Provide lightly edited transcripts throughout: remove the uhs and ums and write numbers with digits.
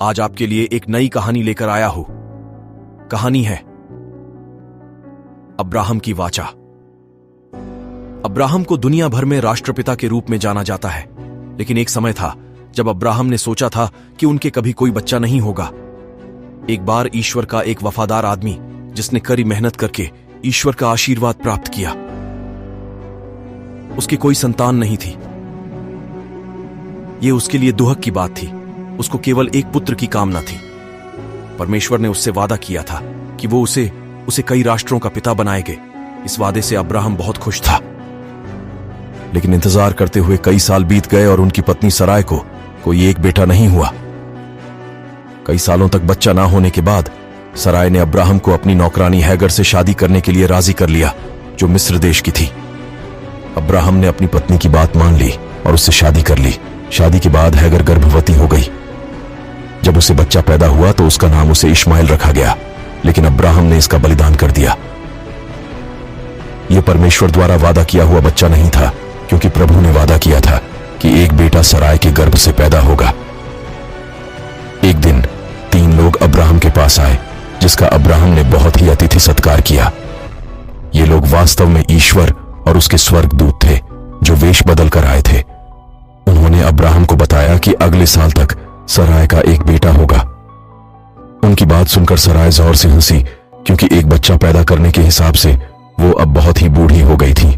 आज आपके लिए एक नई कहानी लेकर आया हूं। कहानी है अब्राहम की वाचा। अब्राहम को दुनिया भर में राष्ट्रपिता के रूप में जाना जाता है, लेकिन एक समय था जब अब्राहम ने सोचा था कि उनके कभी कोई बच्चा नहीं होगा। एक बार ईश्वर का एक वफादार आदमी, जिसने कड़ी मेहनत करके ईश्वर का आशीर्वाद प्राप्त किया, उसकी कोई संतान नहीं थी। यह उसके लिए दुहक की बात थी। उसको केवल एक पुत्र की कामना थी। परमेश्वर ने उससे वादा किया था कि वो उसे कई राष्ट्रों का पिता बनाएंगे। इस वादे से अब्राहम बहुत खुश था। लेकिन इंतजार करते हुए कई साल बीत गए और उनकी पत्नी सराय को कोई एक बेटा नहीं हुआ। कई सालों तक बच्चा ना होने के बाद सराय ने अब्राहम को अपनी नौकरानी हैगर से शादी करने के लिए राजी कर लिया, जो मिस्र देश की थी। अब्राहम ने अपनी पत्नी की बात मान ली और उससे शादी कर ली। शादी के बाद हैगर गर्भवती हो गई। जब उसे बच्चा पैदा हुआ तो उसका नाम उसे इश्माइल रखा गया, लेकिन अब्राहम ने इसका बलिदान कर दिया। यह परमेश्वर द्वारा वादा किया हुआ बच्चा नहीं था, क्योंकि प्रभु ने वादा किया था कि एक बेटा सराय के गर्भ से पैदा होगा। एक दिन 3 लोग अब्राहम के पास आए, जिसका अब्राहम ने बहुत ही अतिथि सत्कार किया। ये लोग वास्तव में ईश्वर और उसके स्वर्गदूत थे, जो वेश बदल कर आए थे। उन्होंने अब्राहम को बताया कि अगले साल तक सराय का एक बेटा होगा। उनकी बात सुनकर सराय जोर से हंसी, क्योंकि एक बच्चा पैदा करने के हिसाब से वो अब बहुत ही बूढ़ी हो गई थी।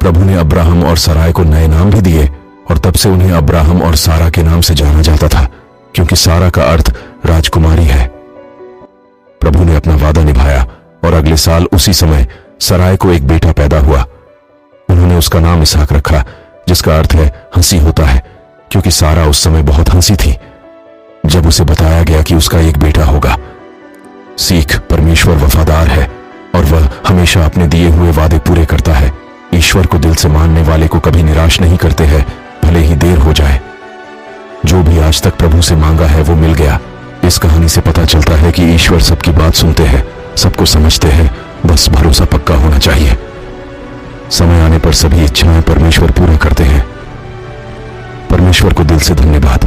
प्रभु ने अब्राहम और सराय को नए नाम भी दिए, और तब से उन्हें अब्राहम और सारा के नाम से जाना जाता था, क्योंकि सारा का अर्थ राजकुमारी है। प्रभु ने अपना वादा निभाया और अगले साल उसी समय सराय को एक बेटा पैदा हुआ। उन्होंने उसका नाम इसहाक रखा, जिसका अर्थ है हंसी होता है, क्योंकि सारा उस समय बहुत हंसी थी जब उसे बताया गया कि उसका एक बेटा होगा। सीख, परमेश्वर वफादार है और वह हमेशा अपने दिए हुए वादे पूरे करता है। ईश्वर को दिल से मानने वाले को कभी निराश नहीं करते हैं, भले ही देर हो जाए। जो भी आज तक प्रभु से मांगा है वो मिल गया। इस कहानी से पता चलता है कि ईश्वर सबकी बात सुनते हैं, सबको समझते हैं, बस भरोसा पक्का होना चाहिए। समय आने पर सभी इच्छाएं परमेश्वर पूरा करते हैं। परमेश्वर को दिल से धन्यवाद।